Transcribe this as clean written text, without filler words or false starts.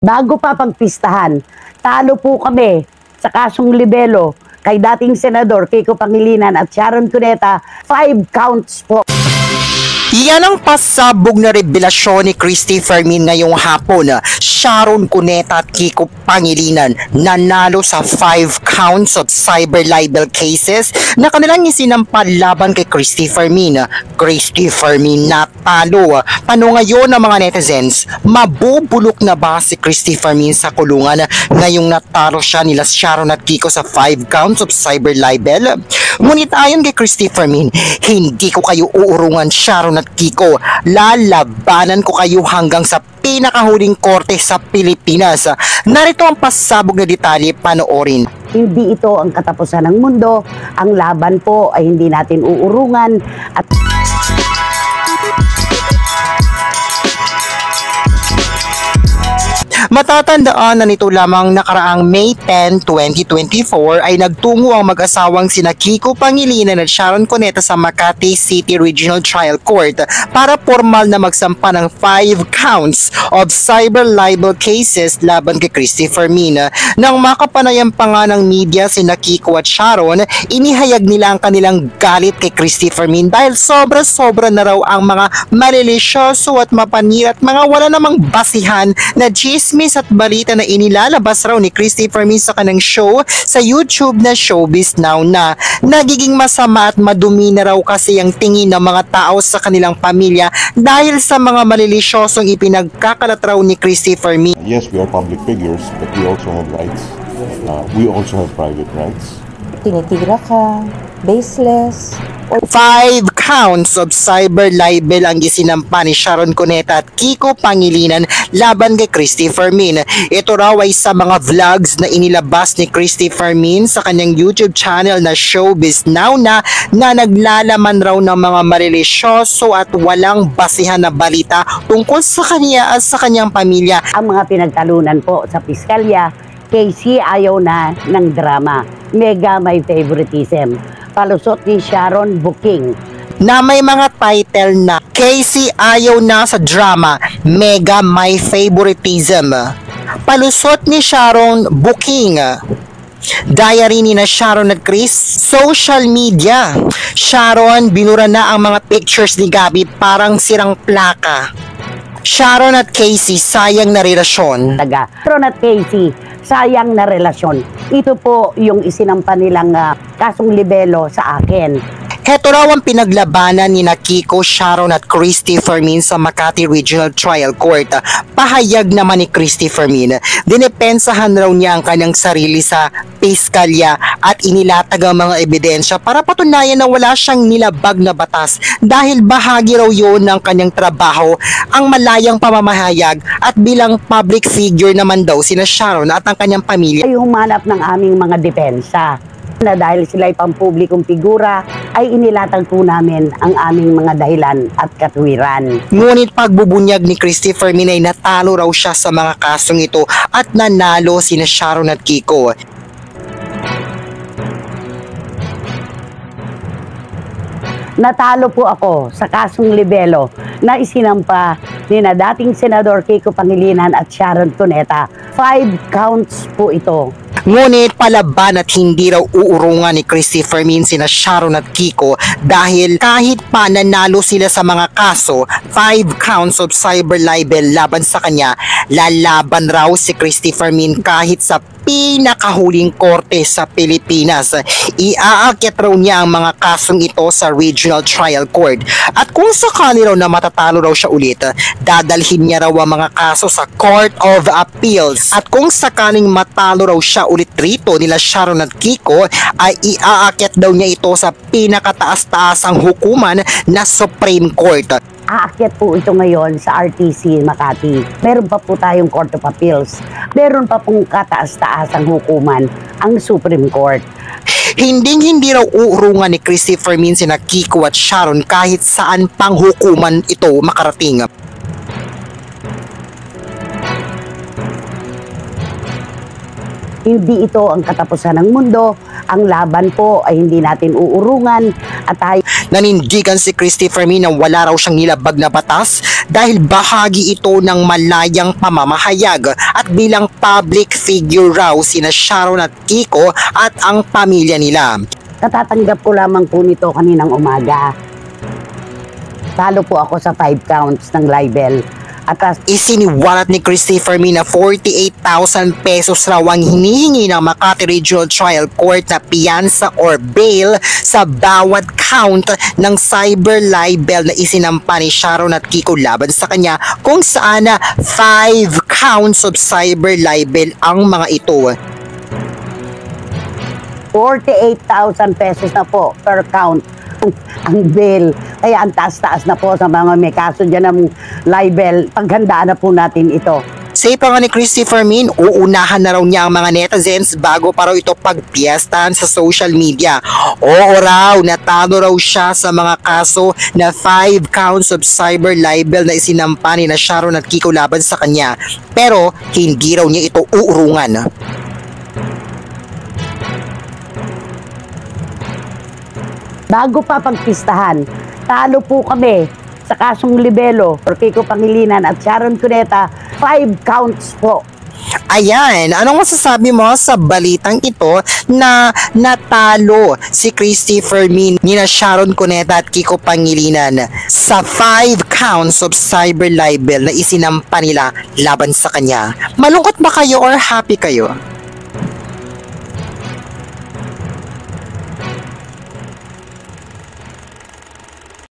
Bago pa pagpistahan, talo po kami sa kasong libelo kay dating Senador Kiko Pangilinan at Sharon Cuneta, 5 counts po. Yan ang pasabog na revelasyon ni Christy Fermin ngayong hapon. Sharon Cuneta at Kiko Pangilinan nanalo sa 5 counts of cyber libel cases na kanilang isinampa laban kay Christy Fermin. Christy Fermin natalo. Paano ngayon ng mga netizens? Mabubulok na ba si Christy Fermin sa kulungan ngayong natalo siya nila Sharon at Kiko sa 5 counts of cyber libel? Ngunit ayon kay Christy Fermin, hindi ko kayo uurungan, Sharon at Kiko. Lalabanan ko kayo hanggang sa pinakahuling korte sa Pilipinas. Narito ang pasabog na detalye, panoorin. Hindi ito ang katapusan ng mundo. Ang laban po ay hindi natin uurungan at matatandaan na nito lamang nakaraang May 10, 2024 ay nagtungo ang mag-asawang sina Kiko Pangilinan at Sharon Cuneta sa Makati City Regional Trial Court para formal na magsampa ng 5 counts of cyber libel cases laban kay Christy Fermin. Nang makapanayam pa nga ng media sina Kiko at Sharon, inihayag nila ang kanilang galit kay Christy Fermin dahil sobra-sobra na raw ang mga malilisyoso at mapanira at mga wala namang basihan na chismis at balita na inilalabas raw ni Christy Fermin sa kanang show sa YouTube na Showbiz Now na nagiging masama at madumi na raw kasi ang tingin ng mga tao sa kanilang pamilya dahil sa mga malilisyosong ipinagkakalat raw ni Christy Fermin. Yes, we are public figures, but we also have rights. We also have private rights. Tinitira ka, baseless. 5 counts of cyber libel ang isinampa ni Sharon Cuneta at Kiko Pangilinan laban kay Christy Fermin. Ito raw ay sa mga vlogs na inilabas ni Christy Fermin sa kanyang YouTube channel na Showbiz Now na naglalaman raw ng mga malilisyoso at walang basihan na balita tungkol sa kanya at sa kanyang pamilya. ang mga pinagtalunan po sa piskalya, Casey ayaw na ng drama. Mega may favoritism. Palusot ni Sharon booking. Na may mga title na Casey ayaw na sa drama, Mega my favoritism. Palusot ni Sharon booking. Diary ni na Sharon at Chris, social media. Sharon, binura na ang mga pictures ni Gabby parang sirang plaka. Sharon at Casey, sayang na relasyon. Sharon at Casey, sayang na relasyon. Ito po yung isinampa nilang kasong libelo sa akin. Heto raw ang pinaglabanan ni Kiko, Sharon at Christy Fermin sa Makati Regional Trial Court. Pahayag naman ni Christy Fermin, dinepensahan raw niya ang kanyang sarili sa piskalya at inilatag ang mga ebidensya para patunayan na wala siyang nilabag na batas dahil bahagi raw yun ng kanyang trabaho ang malayang pamamahayag at bilang public figure naman daw sina Sharon at ang kanyang pamilya. Ay humanap ng aming mga depensa na dahil sila ay pampublikong figura ay inilatag po namin ang aming mga dahilan at katwiran. Ngunit pagbubunyag ni Christy Fermin ay natalo raw siya sa mga kasong ito at nanalo sina Sharon at Kiko. Natalo po ako sa kasong libelo na isinampa ni na dating Senador Kiko Pangilinan at Sharon Cuneta. 5 counts po ito. Ngunit palaban at hindi raw uurungan ni Christy Fermin sina Sharon at Kiko dahil kahit pa nanalo sila sa mga kaso, 5 counts of cyber libel laban sa kanya, lalaban raw si Christy Fermin kahit sa pinakahuling korte sa Pilipinas. Iaakyat raw niya ang mga kasong ito sa Regional Trial Court. At kung sakali raw na matatalo raw siya ulit, dadalhin niya raw ang mga kaso sa Court of Appeals. At kung sakaling matalo raw siya ulit rito nila Sharon at Kiko, ay iaakyat daw niya ito sa pinakataas-taasang hukuman na Supreme Court. Aakyat po ito ngayon sa RTC Makati. Meron pa po tayong Court of Appeals. Meron pa pong kataas-taasang hukuman ang Supreme Court. Hindi raw uurungan ni Christy Fermin sina Kiko at Sharon kahit saan pang hukuman ito makarating. Hindi ito ang katapusan ng mundo. Ang laban po ay hindi natin uurungan at tayo Nanindigan si Christopher Min na wala raw siyang nilabag na batas dahil bahagi ito ng malayang pamamahayag at bilang public figure raw sina Sharon at Kiko at ang pamilya nila. Katatanggap ko lamang po nito kaninang umaga. Talo po ako sa 5 counts ng libel. At Isiniwalat ni Christopher Min na 48,000 pesos raw ang hinihingi ng Makati Regional Trial Court na piyansa or bail sa bawat count ng cyber libel na isinampa ni Sharon at Kiko laban sa kanya, kung saan 5 counts of cyber libel ang mga ito. 48,000 pesos na po per count ang bail. Kaya ang taas-taas na po sa mga may kaso dyan ng libel. Paghandaan na po natin ito. Say pa nga ni Christopher Min, uunahan na raw niya ang mga netizens bago pa raw ito pagpiestahan sa social media. Oo raw, natalo raw siya sa mga kaso na 5 counts of cyber libel na isinampa ni na Sharon at Kiko laban sa kanya. Pero hindi raw niya ito uurungan. Bago pa pagpistahan, talo po kami sa kasong libelo or Kiko Pangilinan at Sharon Cuneta, 5 counts po. Ayan, anong masasabi mo sa balitang ito na natalo si Christopher Min, nina Sharon Cuneta at Kiko Pangilinan sa 5 counts of cyber libel na isinampa nila laban sa kanya? Malungkot ba kayo or happy kayo?